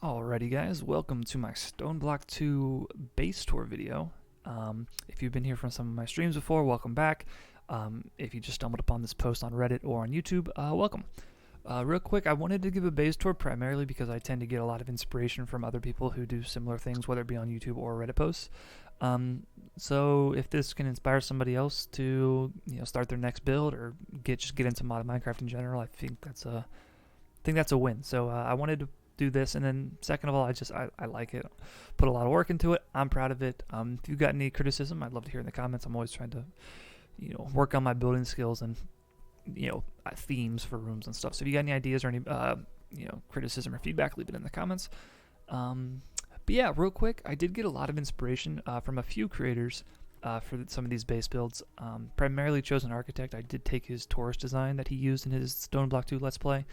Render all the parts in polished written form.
Alrighty guys, welcome to my StoneBlock 2 base tour video. If you've been here from some of my streams before, welcome back. If you just stumbled upon this post on Reddit or on YouTube, welcome. Real quick, I wanted to give a base tour primarily because I tend to get a lot of inspiration from other people who do similar things, whether it be on YouTube or Reddit posts. So if this can inspire somebody else to start their next build or get into modded Minecraft in general, I think that's a win. So I wanted to do this, and then second of all, I like it, put a lot of work into it. I'm proud of it. If you've got any criticism, I'd love to hear in the comments. I'm always trying to work on my building skills and themes for rooms and stuff. So if you got any ideas or any criticism or feedback, leave it in the comments. But yeah, real quick, I did get a lot of inspiration from a few creators for some of these base builds. Primarily Chosen Architect. I did take his Taurus design that he used in his StoneBlock 2 Let's Play.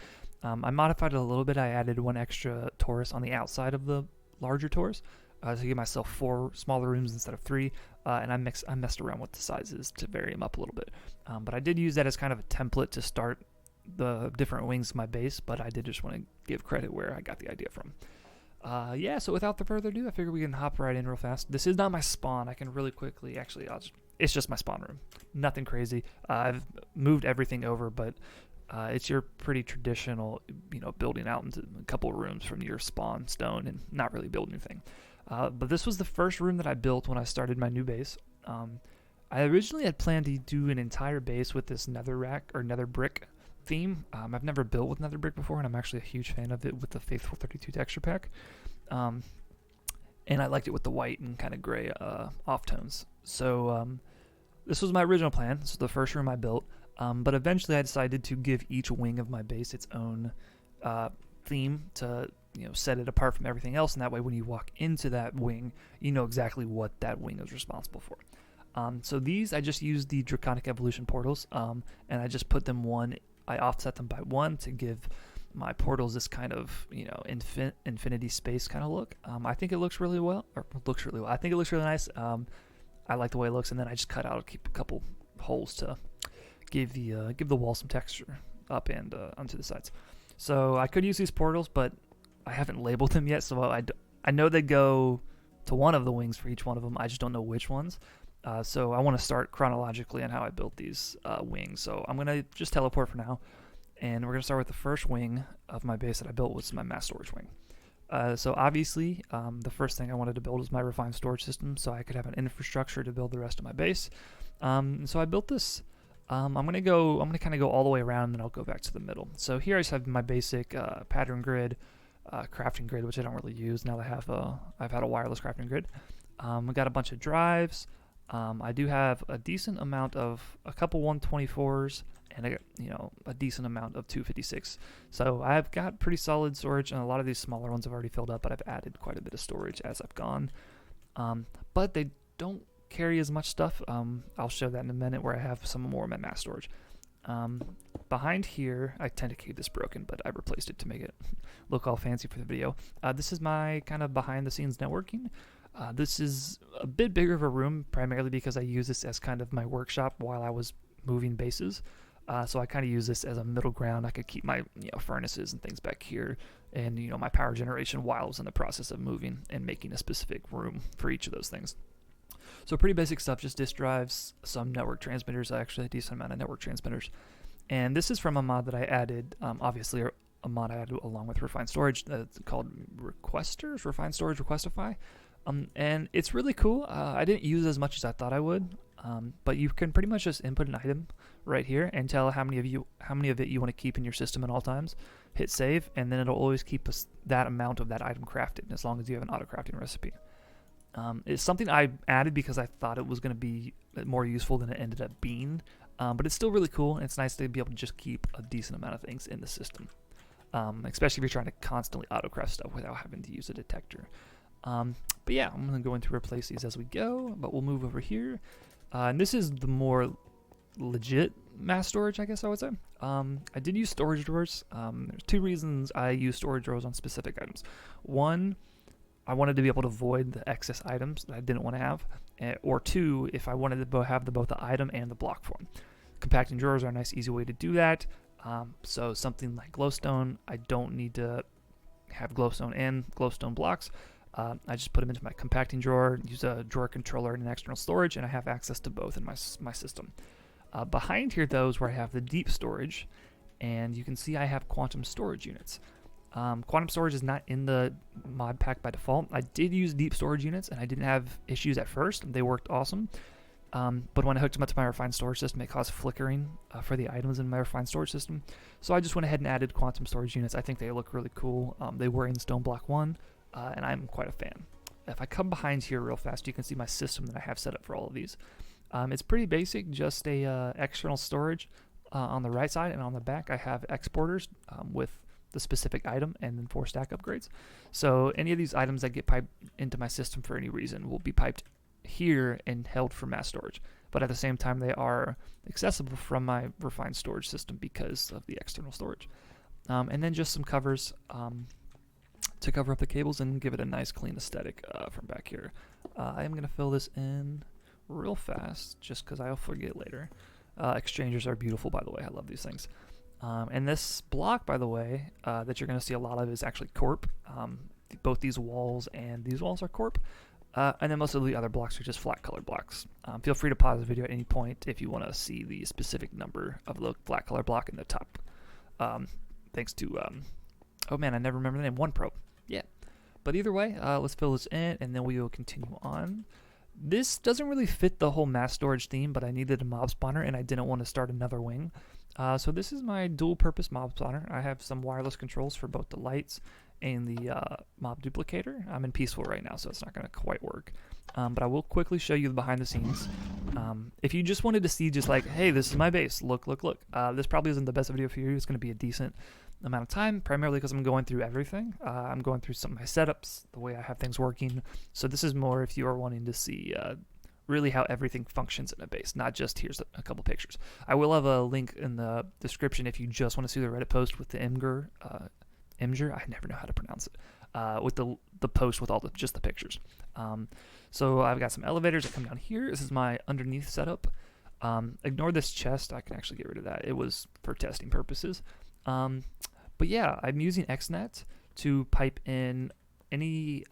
I modified it a little bit. I added one extra Taurus on the outside of the larger Taurus to give myself 4 smaller rooms instead of 3, and I messed around with the sizes to vary them up a little bit. But I did use that as kind of a template to start the different wings of my base, but I did just want to give credit where I got the idea from. Yeah, so without the further ado, I figure we can hop right in real fast. This is not my spawn. I can really quickly, actually, it's just my spawn room. Nothing crazy. I've moved everything over, but it's your pretty traditional, building out into a couple of rooms from your spawn stone and not really building anything. But this was the first room that I built when I started my new base. I originally had planned to do an entire base with this nether rack or nether brick theme. I've never built with nether brick before, and I'm actually a huge fan of it with the Faithful 32 texture pack. And I liked it with the white and kind of gray off tones. So this was my original plan. This was the first room I built. But eventually I decided to give each wing of my base its own theme to set it apart from everything else, and that way when you walk into that wing, you know exactly what that wing is responsible for. So these, I just used the Draconic Evolution portals, and I just put them I offset them by 1 to give my portals this kind of infinity space kind of look. I think it looks really well, I think it looks really nice. I like the way it looks, and then I just cut out a couple holes to give the wall some texture up and onto the sides. So I could use these portals, but I haven't labeled them yet, so I know they go to one of the wings for each one of them. I just don't know which ones. So I want to start chronologically on how I built these wings. So I'm going to just teleport for now, and we're going to start with the first wing of my base that I built, was my mass storage wing. So obviously, the first thing I wanted to build was my refined storage system, so I could have an infrastructure to build the rest of my base. So I built this. I'm gonna kind of go all the way around, and then I'll go back to the middle. So here I just have my basic pattern grid, crafting grid, which I don't really use now that I've had a wireless crafting grid. We got a bunch of drives. I do have a decent amount of a couple 124s and a decent amount of 256. So I've got pretty solid storage, and a lot of these smaller ones have already filled up, but I've added quite a bit of storage as I've gone. But they don't carry as much stuff. I'll show that in a minute where I have some more of my mass storage. Behind here, I tend to keep this broken, but I replaced it to make it look all fancy for the video. This is my kind of behind the scenes networking. This is a bit bigger of a room, primarily because I use this as kind of my workshop while I was moving bases. So I kind of use this as a middle ground. I could keep my furnaces and things back here, and my power generation while I was in the process of moving and making a specific room for each of those things. So pretty basic stuff, just disk drives, some network transmitters, actually a decent amount of network transmitters. And this is from a mod that I added, obviously a mod I added along with Refined Storage, called Refined Storage Requestify. And it's really cool. I didn't use it as much as I thought I would, but you can pretty much just input an item right here and tell how many of it you want to keep in your system at all times. Hit save, and then it'll always keep that amount of that item crafted, as long as you have an auto crafting recipe. It's something I added because I thought it was going to be more useful than it ended up being, but it's still really cool, and it's nice to be able to just keep a decent amount of things in the system, especially if you're trying to constantly auto-craft stuff without having to use a detector. But yeah, I'm going to go into replace these as we go, but we'll move over here, and this is the more legit mass storage, I guess I would say. I did use storage drawers. There's 2 reasons I use storage drawers on specific items. One, I wanted to be able to void the excess items that I didn't want to have, or 2, if I wanted to have both the item and the block form. Compacting drawers are a nice easy way to do that. So something like glowstone, I don't need to have glowstone and glowstone blocks. I just put them into my compacting drawer, use a drawer controller and an external storage, and I have access to both in my system. Behind here, though, is where I have the deep storage, and you can see I have quantum storage units. Quantum storage is not in the mod pack by default. I did use deep storage units, and I didn't have issues at first. They worked awesome. But when I hooked them up to my refined storage system, it caused flickering for the items in my refined storage system. So I just went ahead and added quantum storage units. I think they look really cool. They were in StoneBlock 1, and I'm quite a fan. If I come behind here real fast, you can see my system that I have set up for all of these. It's pretty basic, just a external storage on the right side, and on the back I have exporters with the specific item and then 4 stack upgrades. So any of these items that get piped into my system for any reason will be piped here and held for mass storage. But at the same time, they are accessible from my refined storage system because of the external storage. And then just some covers to cover up the cables and give it a nice clean aesthetic from back here. I am going to fill this in real fast just because I'll forget later. Exchangers are beautiful, by the way. I love these things. And this block, by the way, that you're going to see a lot of is actually Corp. Both these walls and these walls are Corp. And then most of the other blocks are just flat color blocks. Feel free to pause the video at any point if you want to see the specific number of the flat color block in the top. Thanks to, oh man, I never remember the name, OnePro. Yeah. But either way, let's fill this in and then we will continue on. This doesn't really fit the whole mass storage theme, but I needed a mob spawner and I didn't want to start another wing. So this is my dual purpose mob spawner. I have some wireless controls for both the lights and the mob duplicator. I'm in peaceful right now, so it's not going to quite work. But I will quickly show you the behind the scenes. If you just wanted to see just like, hey, this is my base, look. This probably isn't the best video for you. It's going to be a decent amount of time, primarily because I'm going through everything. I'm going through some of my setups, the way I have things working. So this is more if you are wanting to see really how everything functions in a base, not just here's a couple pictures. I will have a link in the description if you just want to see the Reddit post with the Imgur, I never know how to pronounce it, with the post with all just the pictures. So I've got some elevators that come down here. This is my underneath setup. Ignore this chest. I can actually get rid of that. It was for testing purposes. But yeah, I'm using XNet to pipe in any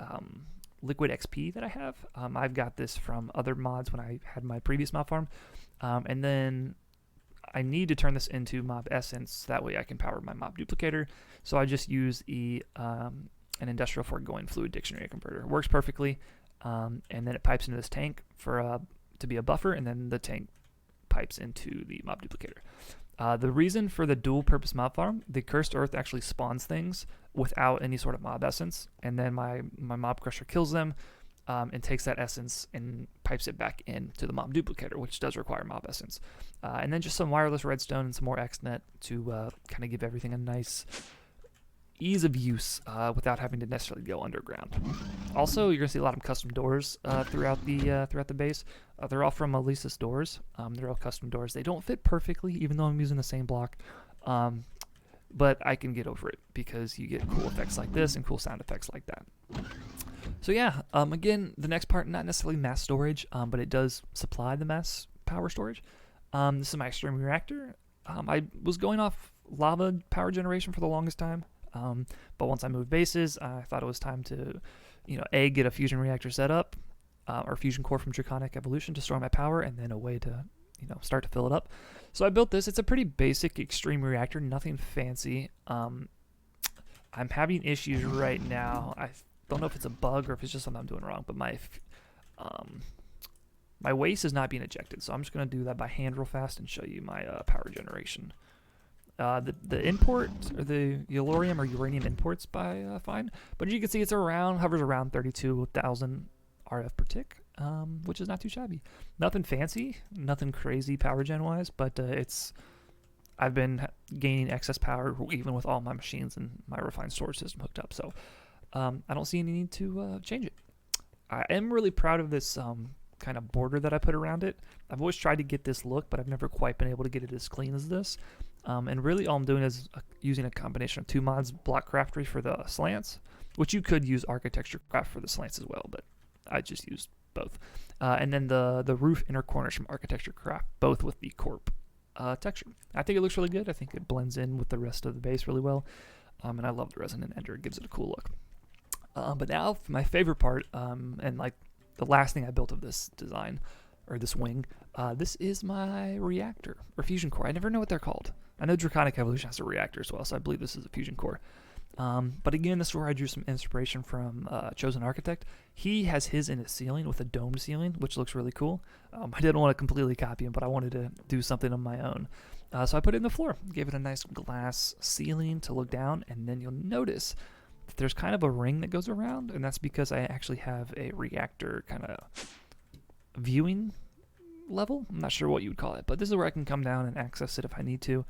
liquid XP that I have. I've got this from other mods when I had my previous mob farm. And then I need to turn this into mob essence. That way I can power my mob duplicator. So I just use an industrial foregoing fluid dictionary converter. It works perfectly. And then it pipes into this tank for to be a buffer, and then the tank pipes into the mob duplicator. The reason for the dual purpose mob farm, the cursed earth actually spawns things without any sort of mob essence, and then my mob crusher kills them and takes that essence and pipes it back into the mob duplicator, which does require mob essence. And then just some wireless redstone and some more XNet to kind of give everything a nice ease of use without having to necessarily go underground. Also, you're gonna see a lot of custom doors throughout the base. They're all from Elisa's doors. They're all custom doors. They don't fit perfectly, even though I'm using the same block. But I can get over it because you get cool effects like this and cool sound effects like that. So yeah, again, the next part, not necessarily mass storage, but it does supply the mass power storage. This is my extreme reactor. I was going off lava power generation for the longest time. But once I moved bases, I thought it was time to, get a fusion reactor set up, or fusion core from Draconic Evolution to store my power, and then a way to, start to fill it up. So I built this. It's a pretty basic extreme reactor, nothing fancy. I'm having issues right now. I don't know if it's a bug or if it's just something I'm doing wrong, but my waste is not being ejected. So I'm just going to do that by hand real fast and show you my power generation. The import, or the Yellorium or uranium imports by fine, but as you can see, it's hovers around 32,000 RF per tick, which is not too shabby. Nothing fancy, nothing crazy power gen wise, but I've been gaining excess power even with all my machines and my refined storage system hooked up, so I don't see any need to change it. I am really proud of this kind of border that I put around it. I've always tried to get this look, but I've never quite been able to get it as clean as this. And really all I'm doing is using a combination of two mods, Block Craftery for the slants, which you could use Architecture Craft for the slants as well, but I just used both. And then the roof inner corners from Architecture Craft, both with the Corp texture. I think it looks really good. I think it blends in with the rest of the base really well. and I love the resonant ender. It gives it a cool look. But now for my favorite part, and like the last thing I built of this design, or this wing, this is my reactor, or fusion core. I never know what they're called. I know Draconic Evolution has a reactor as well, so I believe this is a fusion core. But again, this is where I drew some inspiration from Chosen Architect. He has his in a ceiling with a domed ceiling, which looks really cool. I didn't want to completely copy him, but I wanted to do something on my own. So I put it in the floor, gave it a nice glass ceiling to look down, and then you'll notice that there's kind of a ring that goes around, and that's because I actually have a reactor kind of viewing level. I'm not sure what you would call it, but this is where I can come down and access it if I need to.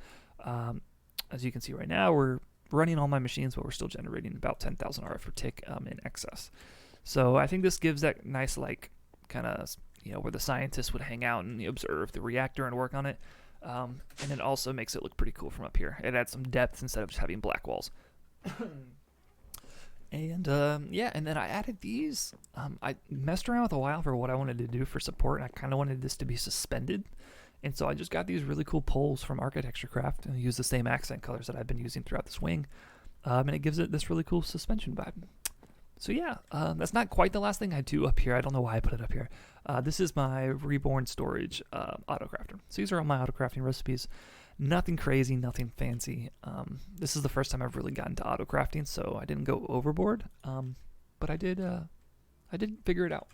As you can see right now, we're running all my machines, but we're still generating about 10,000 RF per tick in excess. So I think this gives that nice, like, kind of, where the scientists would hang out and observe the reactor and work on it. And it also makes it look pretty cool from up here. It adds some depth instead of just having black walls. And and then I added these. I messed around with a while for what I wanted to do for support, and I kind of wanted this to be suspended. And so I just got these really cool poles from Architecture Craft and use the same accent colors that I've been using throughout this wing. And it gives it this really cool suspension vibe. So yeah, that's not quite the last thing I do up here. I don't know why I put it up here. This is my Reborn Storage autocrafter. So these are all my autocrafting recipes. Nothing crazy, nothing fancy. This is the first time I've really gotten to autocrafting, so I didn't go overboard. But I did figure it out.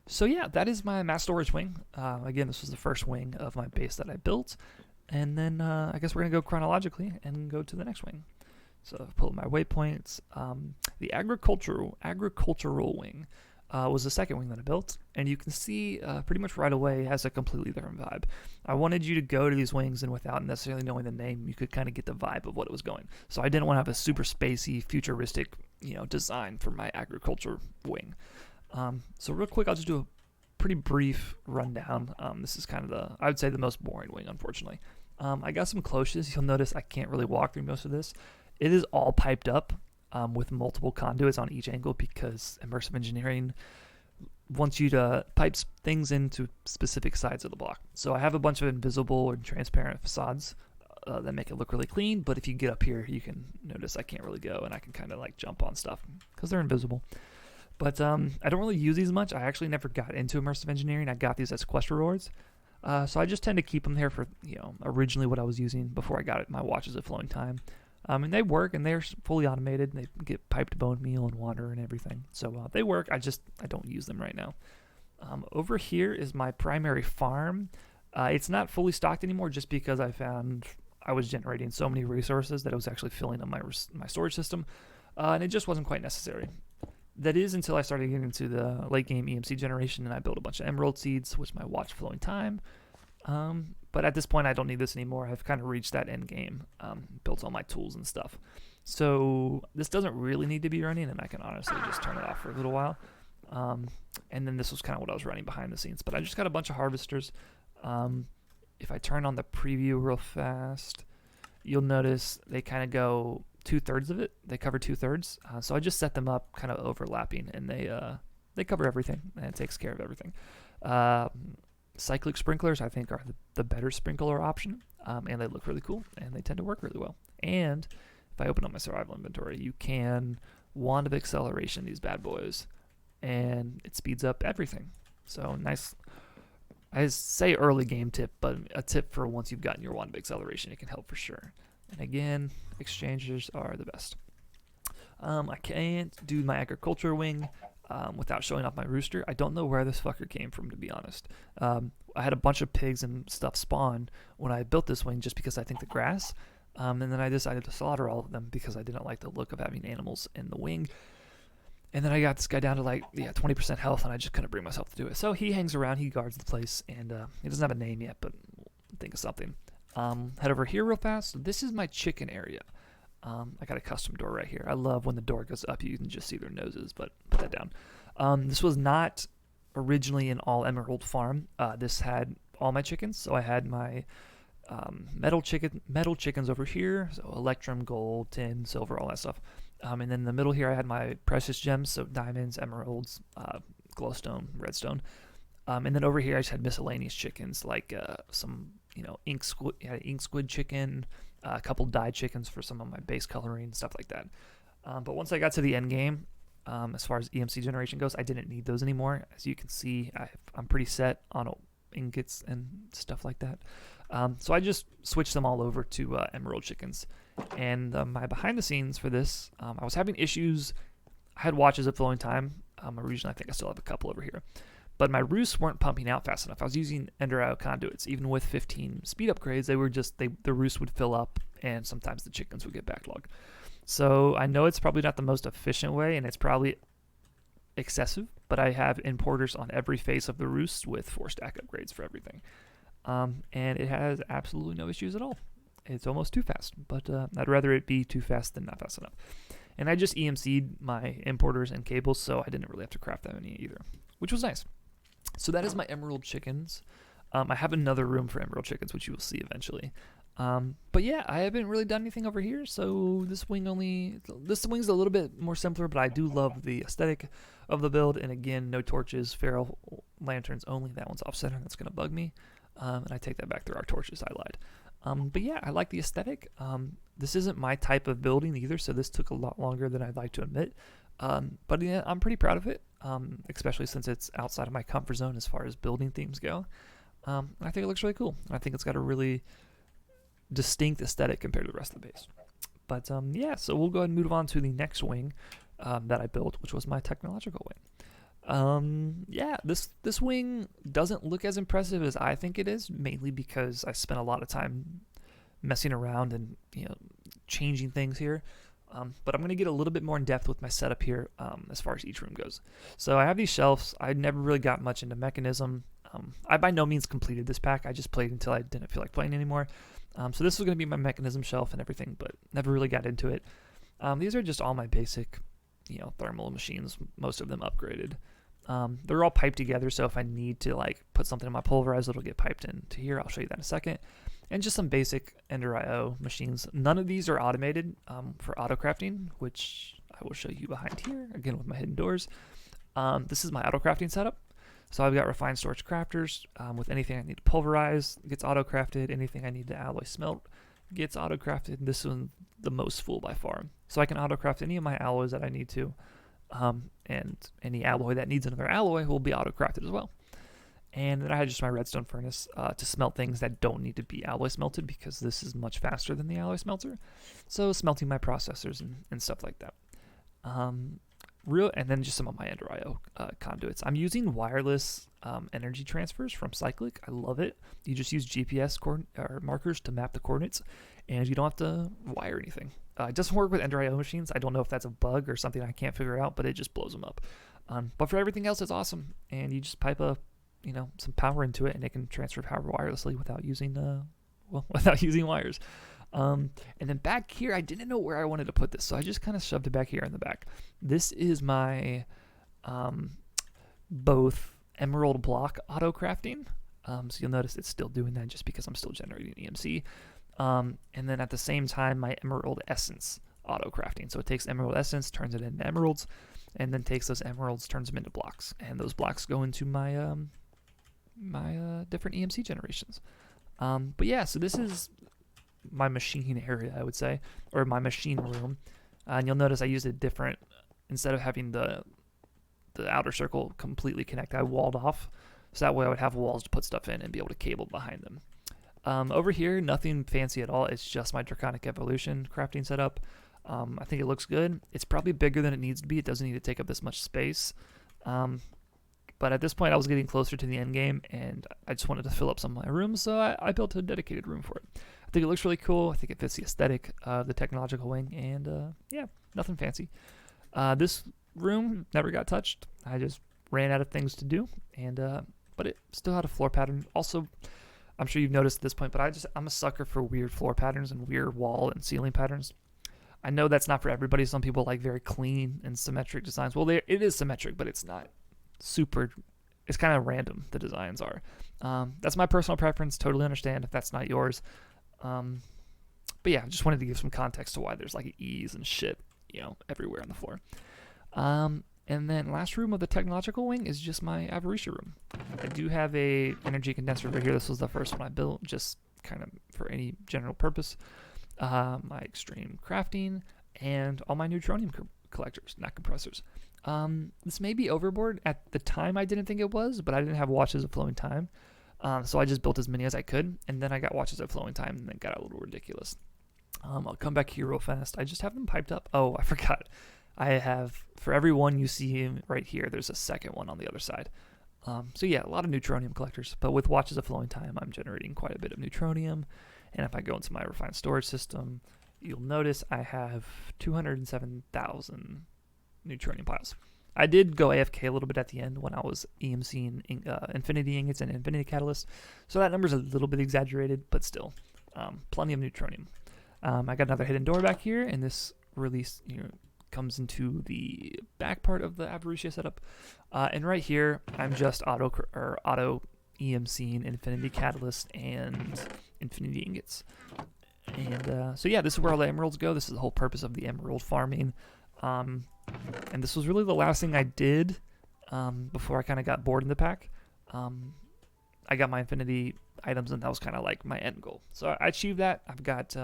So yeah, that is my mass storage wing. Again, this was the first wing of my base that I built. And then I guess we're going to go chronologically and go to the next wing. So I've pulled my waypoints. The agricultural wing was the second wing that I built. And you can see pretty much right away it has a completely different vibe. I wanted you to go to these wings, and without necessarily knowing the name, you could kind of get the vibe of what it was going. So I didn't want to have a super spacey, futuristic, design for my agriculture wing. So real quick, I'll just do a pretty brief rundown. This is kind of I would say the most boring wing, unfortunately. I got some cloches. You'll notice I can't really walk through most of this. It is all piped up with multiple conduits on each angle because immersive engineering wants you to pipe things into specific sides of the block. So I have a bunch of invisible and transparent facades that make it look really clean, but if you get up here, you can notice I can't really go, and I can kind of like jump on stuff because they're invisible. But I don't really use these much. I actually never got into immersive engineering. I got these as quest rewards. So I just tend to keep them there for, originally what I was using before I got it. My watches at Flowing Time. And they work, and they're fully automated. They get piped bone meal and water and everything. So they work. I don't use them right now. Over here is my primary farm. It's not fully stocked anymore just because I found I was generating so many resources that it was actually filling up my storage system. And it just wasn't quite necessary. That is until I started getting into the late game EMC generation, and I built a bunch of emerald seeds, which my watch Flowing Time. But at this point, I don't need this anymore. I've kind of reached that end game, built all my tools and stuff. So this doesn't really need to be running, and I can honestly just turn it off for a little while. And then this was kind of what I was running behind the scenes. But I just got a bunch of harvesters. If I turn on the preview real fast, you'll notice they kind of go 2/3 of it. They cover 2/3. So I just set them up kind of overlapping, and they cover everything, and it takes care of everything. Cyclic sprinklers, I think, are the better sprinkler option, and they look really cool, and they tend to work really well. And if I open up my survival inventory, you can Wand of Acceleration these bad boys, and it speeds up everything. So nice. I say early game tip, but a tip for once you've gotten your Wand of Acceleration, it can help for sure. And again, exchangers are the best. I can't do my agriculture wing without showing off my rooster. I don't know where this fucker came from, to be honest. I had a bunch of pigs and stuff spawn when I built this wing just because I think the grass. And then I decided to slaughter all of them because I didn't like the look of having animals in the wing. And then I got this guy down to 20% health, and I just couldn't bring myself to do it. So he hangs around, he guards the place, and he doesn't have a name yet, but we'll think of something. Head over here real fast. This is my chicken area. I got a custom door right here. I love when the door goes up, you can just see their noses, but put that down. This was not originally an all emerald farm. This had all my chickens. So I had my metal chickens over here. So electrum, gold, tin, silver, all that stuff. And then in the middle here, I had my precious gems. So diamonds, emeralds, glowstone, redstone. And then over here, I just had miscellaneous chickens like some ink squid chicken, a couple dyed chickens for some of my base coloring, stuff like that. But once I got to the end game, as far as EMC generation goes, I didn't need those anymore. As you can see, I'm pretty set on ingots and stuff like that. So I just switched them all over to emerald chickens. And my behind the scenes for this, I was having issues. I had watches at flowing time. Originally, I think I still have a couple over here. But my roosts weren't pumping out fast enough. I was using Ender conduits. Even with 15 speed upgrades, the roost would fill up, and sometimes the chickens would get backlogged. So I know it's probably not the most efficient way, and it's probably excessive, but I have importers on every face of the roost with 4 stack upgrades for everything. And it has absolutely no issues at all. It's almost too fast, but I'd rather it be too fast than not fast enough. And I just EMC'd my importers and cables, so I didn't really have to craft that many either, which was nice. So that is my emerald chickens. I have another room for emerald chickens, which you will see eventually. But yeah, I haven't really done anything over here, so this wing's a little bit more simpler, but I do love the aesthetic of the build. And again, no torches, feral lanterns only. That one's off center, that's gonna bug me. And I take that back, there are torches, I lied. But yeah, I like the aesthetic. This isn't my type of building either, so this took a lot longer than I'd like to admit. But yeah, I'm pretty proud of it, especially since it's outside of my comfort zone as far as building themes go. I think it looks really cool. I think it's got a really distinct aesthetic compared to the rest of the base. But yeah, so we'll go ahead and move on to the next wing that I built, which was my technological wing. Yeah, this wing doesn't look as impressive as I think it is, mainly because I spent a lot of time messing around and changing things here. But I'm going to get a little bit more in depth with my setup here as far as each room goes. So I have these shelves. I never really got much into mechanism. I by no means completed this pack. I just played until I didn't feel like playing anymore. So this was going to be my mechanism shelf and everything, but never really got into it. These are just all my basic, thermal machines, most of them upgraded. They're all piped together, so if I need to put something in my pulverizer, it'll get piped into here. I'll show you that in a second. And just some basic Ender IO machines. None of these are automated for auto crafting, which I will show you behind here, again with my hidden doors. This is my auto crafting setup. So I've got refined storage crafters with anything I need to pulverize gets auto crafted. Anything I need to alloy smelt gets auto crafted. This one's the most full by far. So I can auto craft any of my alloys that I need to. And any alloy that needs another alloy will be auto crafted as well. And then I had just my redstone furnace to smelt things that don't need to be alloy smelted, because this is much faster than the alloy smelter. So smelting my processors and stuff like that. And then just some of my Ender IO conduits. I'm using wireless energy transfers from Cyclic. I love it. You just use GPS markers to map the coordinates, and you don't have to wire anything. It doesn't work with Ender IO machines. I don't know if that's a bug or something I can't figure out, but it just blows them up. But for everything else, it's awesome. And you just pipe some power into it, and it can transfer power wirelessly without using wires. And then back here, I didn't know where I wanted to put this, so I just kind of shoved it back here in the back. This is my both emerald block auto crafting. So you'll notice it's still doing that just because I'm still generating EMC. And then at the same time, my emerald essence auto crafting. So it takes emerald essence, turns it into emeralds, and then takes those emeralds, turns them into blocks. And those blocks go into my my different EMC generations. But yeah, so this is my machine area, I would say, or my machine room. And you'll notice I used a different, instead of having the outer circle completely connect, I walled off, so that way I would have walls to put stuff in and be able to cable behind them. Over here, nothing fancy at all. It's just my Draconic Evolution crafting setup. I think it looks good. It's probably bigger than it needs to be. It doesn't need to take up this much space. But at this point, I was getting closer to the end game, and I just wanted to fill up some of my rooms, so I built a dedicated room for it. I think it looks really cool. I think it fits the aesthetic of the technological wing, and yeah, nothing fancy. This room never got touched. I just ran out of things to do, and but it still had a floor pattern. Also, I'm sure you've noticed at this point, but I'm a sucker for weird floor patterns and weird wall and ceiling patterns. I know that's not for everybody. Some people like very clean and symmetric designs. Well, it is symmetric, but it's not super. It's kind of random, the designs are. That's my personal preference. Totally understand if that's not yours. But yeah, I just wanted to give some context to why there's like ease and shit, everywhere on the floor. And then last room of the technological wing is just my Avarisha room. I do have a energy condenser over here. This was the first one I built, just kind of for any general purpose. my extreme crafting, and all my neutronium collectors, not compressors. This may be overboard. At the time, I didn't think it was, but I didn't have watches of flowing time. So I just built as many as I could, and then I got watches of flowing time, and then got a little ridiculous. I'll come back here real fast. I just have them piped up. Oh, I forgot. I have, for every one you see right here, there's a second one on the other side. So yeah, a lot of neutronium collectors, but with watches of flowing time, I'm generating quite a bit of neutronium. And if I go into my refined storage system, you'll notice I have 207,000 neutronium piles. I did go AFK a little bit at the end when I was EMCing infinity ingots and infinity catalysts, so that number's a little bit exaggerated, but still, plenty of neutronium. I got another hidden door back here, and this release comes into the back part of the Avarucia setup. And right here, I'm just auto EMCing infinity catalyst and infinity ingots. And so yeah, this is where all the emeralds go. This is the whole purpose of the emerald farming. And this was really the last thing I did before I kind of got bored in the pack. I got my infinity items, and that was kind of like my end goal. So I achieved that. I've got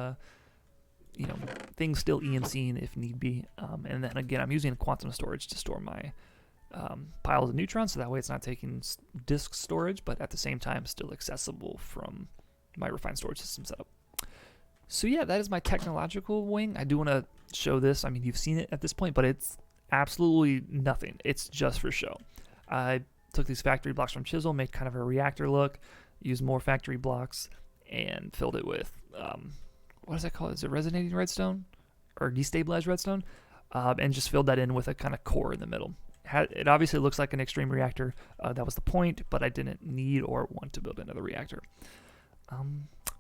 things still EMCing if need be. And then again, I'm using quantum storage to store my piles of neutrons, so that way it's not taking disk storage, but at the same time still accessible from my refined storage system setup. So yeah, that is my technological wing. I do want to show this. I mean, you've seen it at this point, but it's absolutely nothing. It's just for show. I took these factory blocks from Chisel, made kind of a reactor look, used more factory blocks, and filled it with, what is that called? Is it resonating redstone or destabilized redstone? And just filled that in with a kind of core in the middle. It obviously looks like an extreme reactor. That was the point, but I didn't need or want to build another reactor.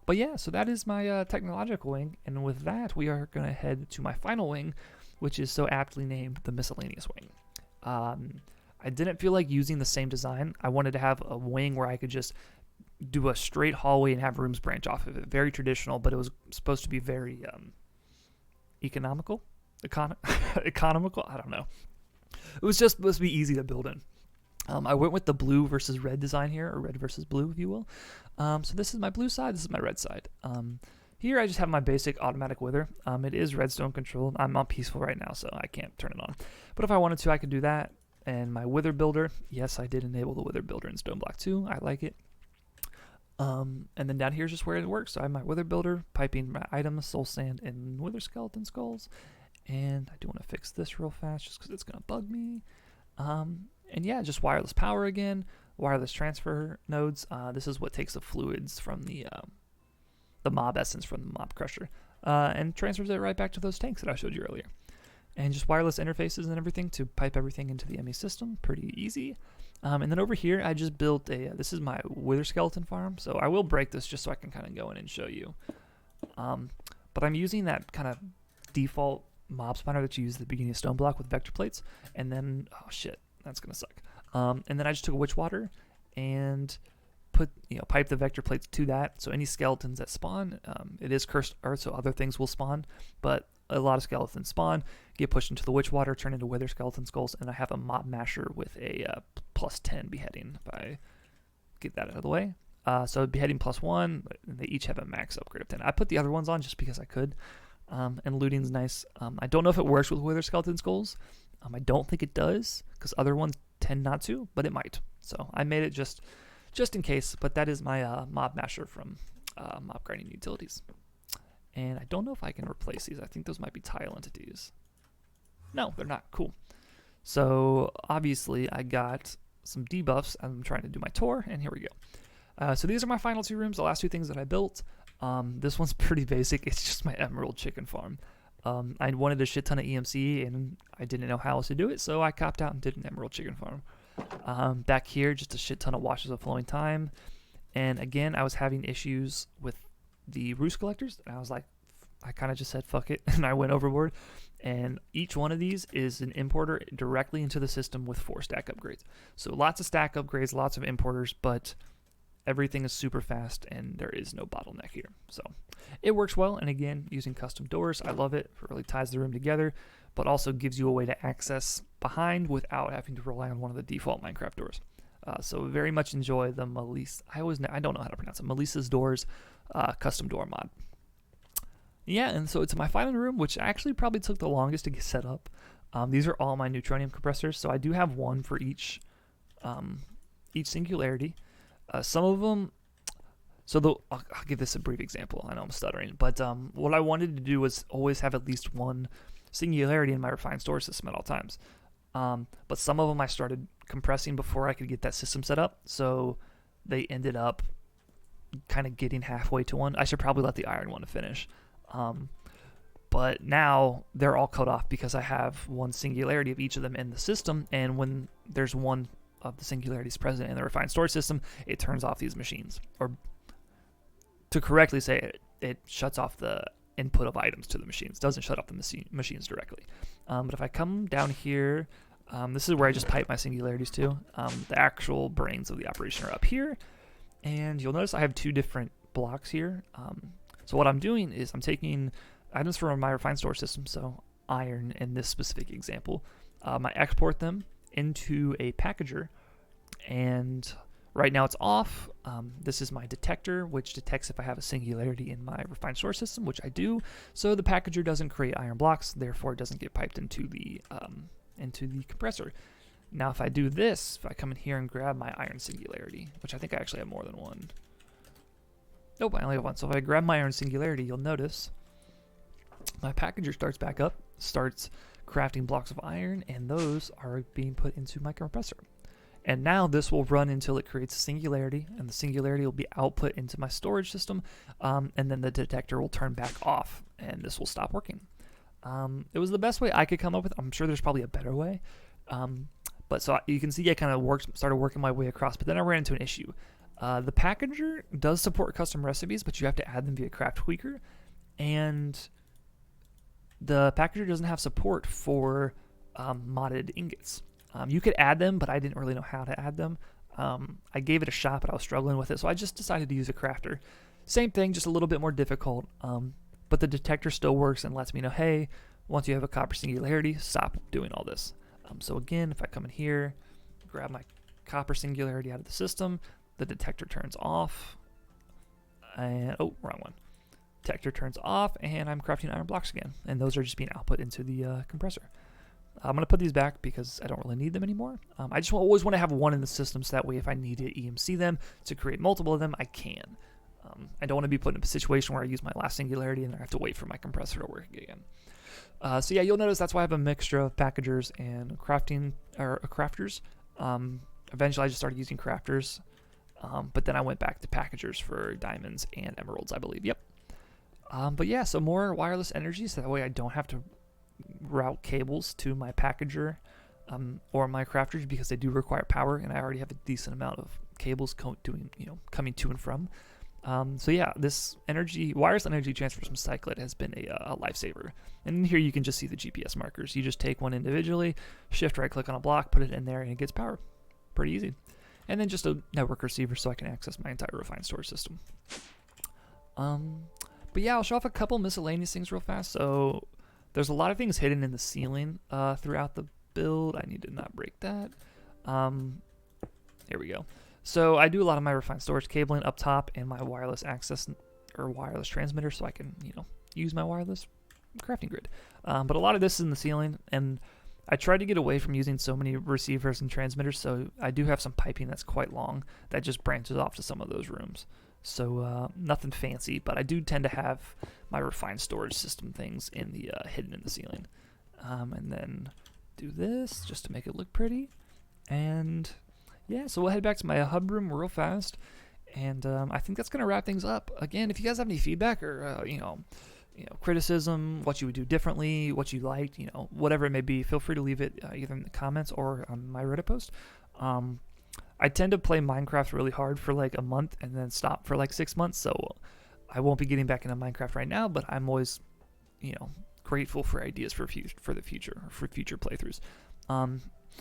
But yeah, so that is my technological wing, and with that, we are going to head to my final wing, which is so aptly named the miscellaneous wing. I didn't feel like using the same design. I wanted to have a wing where I could just do a straight hallway and have rooms branch off of it. Very traditional, but it was supposed to be very economical? Economical? I don't know. It was just supposed to be easy to build in. I went with the blue versus red design here, or red versus blue, if you will. So this is my blue side, this is my red side. Here I just have my basic automatic wither. It is redstone controlled. I'm on peaceful right now, so I can't turn it on. But if I wanted to, I could do that. And my wither builder, yes, I did enable the wither builder in StoneBlock 2. I like it. And then down here is just where it works. So I have my wither builder, piping my items, soul sand, and wither skeleton skulls. And I do want to fix this real fast just because it's going to bug me. And yeah, just wireless power again, wireless transfer nodes. This is what takes the fluids from the mob essence from the mob crusher and transfers it right back to those tanks that I showed you earlier. And just wireless interfaces and everything to pipe everything into the ME system. Pretty easy. And then over here, I just built this is my wither skeleton farm. So I will break this just so I can kind of go in and show you. But I'm using that kind of default mob spawner that you use at the beginning of StoneBlock with vector plates. And then, oh shit, that's going to suck. And then I just took a witch water and pipe the vector plates to that. So any skeletons that spawn, it is cursed earth, so other things will spawn. But a lot of skeletons spawn, get pushed into the witch water, turn into wither skeleton skulls, and I have a mob masher with a plus 10 beheading if I get that out of the way. So beheading plus 1, they each have a max upgrade of 10. I put the other ones on just because I could. And looting's nice. I don't know if it works with wither skeleton skulls. I don't think it does because other ones tend not to, but it might. So I made it just in case. But that is my mob masher from mob grinding utilities. And I don't know if I can replace these. I think those might be tile entities. No, they're not. Cool. So obviously I got some debuffs. I'm trying to do my tour, and here we go. So these are my final 2 rooms, the last 2 things that I built. This one's pretty basic. It's just my emerald chicken farm. I wanted a shit ton of EMC, and I didn't know how else to do it, so I copped out and did an emerald chicken farm. Back here, just a shit ton of washes of flowing time. And again, I was having issues with the roost collectors, and I was like, I kind of just said fuck it, and I went overboard. And each one of these is an importer directly into the system with 4 stack upgrades. So lots of stack upgrades, lots of importers, but everything is super fast, and there is no bottleneck here. So it works well, and again, using custom doors, I love it. It really ties the room together, but also gives you a way to access behind without having to rely on one of the default Minecraft doors. So very much enjoy the Melissa. I don't know how to pronounce it. Melissa's Doors custom door mod. Yeah, and so it's my final room, which actually probably took the longest to get set up. These are all my neutronium compressors, so I do have one for each singularity. Some of them, I'll give this a brief example. I know I'm stuttering, but what I wanted to do was always have at least one singularity in my refined storage system at all times. But some of them I started compressing before I could get that system set up, so they ended up kind of getting halfway to one. I should probably let the iron one finish. But now they're all cut off because I have one singularity of each of them in the system, and when there's one of the singularities present in the refined storage system, it turns off these machines. Or to correctly say it, it shuts off the input of items to the machines. It doesn't shut off the machines directly. But if I come down here, this is where I just pipe my singularities to. The actual brains of the operation are up here, and you'll notice I have two different blocks here. So what I'm doing is I'm taking items from my refined storage system, so iron in this specific example. I export them into a packager, and right now it's off. This is my detector, which detects if I have a singularity in my refined storage system, which I do. So the packager doesn't create iron blocks, therefore it doesn't get piped into the compressor. Now if I do this, if I come in here and grab my iron singularity, which I think I actually have more than one. Nope, I only have one. So if I grab my iron singularity, you'll notice my packager starts back up, starts crafting blocks of iron, and those are being put into my compressor. And now this will run until it creates a singularity, and the singularity will be output into my storage system, and then the detector will turn back off, and this will stop working. It was the best way I could come up with. I'm sure there's probably a better way. But so you can see I kind of started working my way across, but then I ran into an issue. The packager does support custom recipes, but you have to add them via Craft Tweaker, and the packager doesn't have support for modded ingots. You could add them, but I didn't really know how to add them. I gave it a shot, but I was struggling with it, so I just decided to use a crafter. Same thing, just a little bit more difficult, but the detector still works and lets me know, hey, once you have a copper singularity, stop doing all this. So again, if I come in here, grab my copper singularity out of the system, the detector turns off, and, oh, wrong one. Detector turns off, and I'm crafting iron blocks again, and those are just being output into the compressor. I'm going to put these back because I don't really need them anymore. I just always want to have one in the system, so that way if I need to EMC them to create multiple of them, I can. I don't want to be put in a situation where I use my last singularity and I have to wait for my compressor to work again. So yeah, you'll notice that's why I have a mixture of packagers and crafters. Eventually I just started using crafters, but then I went back to packagers for diamonds and emeralds, I believe. Yep. But yeah, so more wireless energy, so that way I don't have to route cables to my packager or my crafters, because they do require power, and I already have a decent amount of cables coming to and from. So yeah, this wireless energy transfer from Cyclid has been a lifesaver. And here you can just see the GPS markers. You just take one individually, shift right click on a block, put it in there, and it gets power. Pretty easy. And then just a network receiver so I can access my entire refined storage system. But yeah, I'll show off a couple miscellaneous things real fast. So there's a lot of things hidden in the ceiling throughout the build. I need to not break that. Here we go. So I do a lot of my refined storage cabling up top and my wireless access or wireless transmitter, so I can use my wireless crafting grid. But a lot of this is in the ceiling, and I tried to get away from using so many receivers and transmitters, so I do have some piping that's quite long that just branches off to some of those rooms. So nothing fancy, but I do tend to have my refined storage system things in the hidden in the ceiling. And then do this just to make it look pretty. And yeah, so we'll head back to my hub room real fast. And I think that's going to wrap things up. Again, if you guys have any feedback or, criticism, what you would do differently, what you liked, whatever it may be, feel free to leave it either in the comments or on my Reddit post. I tend to play Minecraft really hard for like a month and then stop for like 6 months, so I won't be getting back into Minecraft right now, but I'm always, grateful for ideas for the future, or for future playthroughs.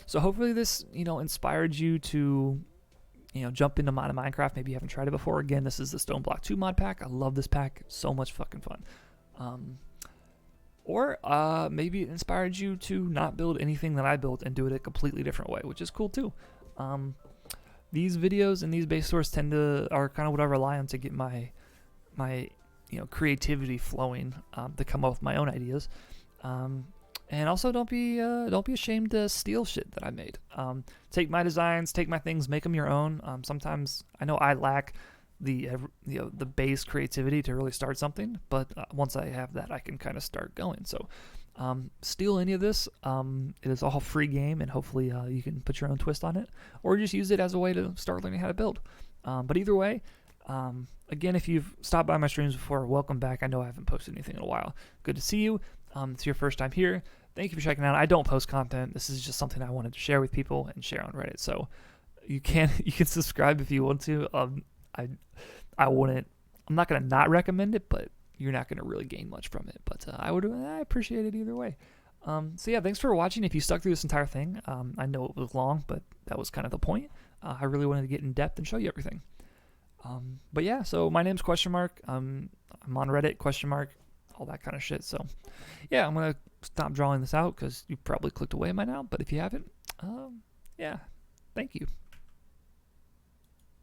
So hopefully this, inspired you to, jump into modding Minecraft. Maybe you haven't tried it before. Again, this is the StoneBlock 2 mod pack. I love this pack. So much fucking fun. Or maybe it inspired you to not build anything that I built and do it a completely different way, which is cool too. These videos and these base stores are kind of what I rely on to get my creativity flowing to come up with my own ideas. And also don't be ashamed to steal shit that I made. Take my designs, take my things, make them your own. Sometimes I know I lack the base creativity to really start something, but once I have that, I can kind of start going. So steal any of this. It is all free game, and hopefully you can put your own twist on it, or just use it as a way to start learning how to build. But either way, again, if you've stopped by my streams before, welcome back. I know I haven't posted anything in a while. Good to see you. It's your first time here. Thank you for checking out. I don't post content. This is just something I wanted to share with people and share on Reddit. So you can subscribe if you want to. I wouldn't. I'm not gonna not recommend it, but you're not gonna really gain much from it. But I appreciate it either way. So yeah, thanks for watching. If you stuck through this entire thing, I know it was long, but that was kind of the point. I really wanted to get in depth and show you everything. But yeah, so my name's ? I'm on Reddit ? All that kind of shit. So yeah, I'm gonna stop drawing this out because you probably clicked away by now. But if you haven't, yeah, thank you.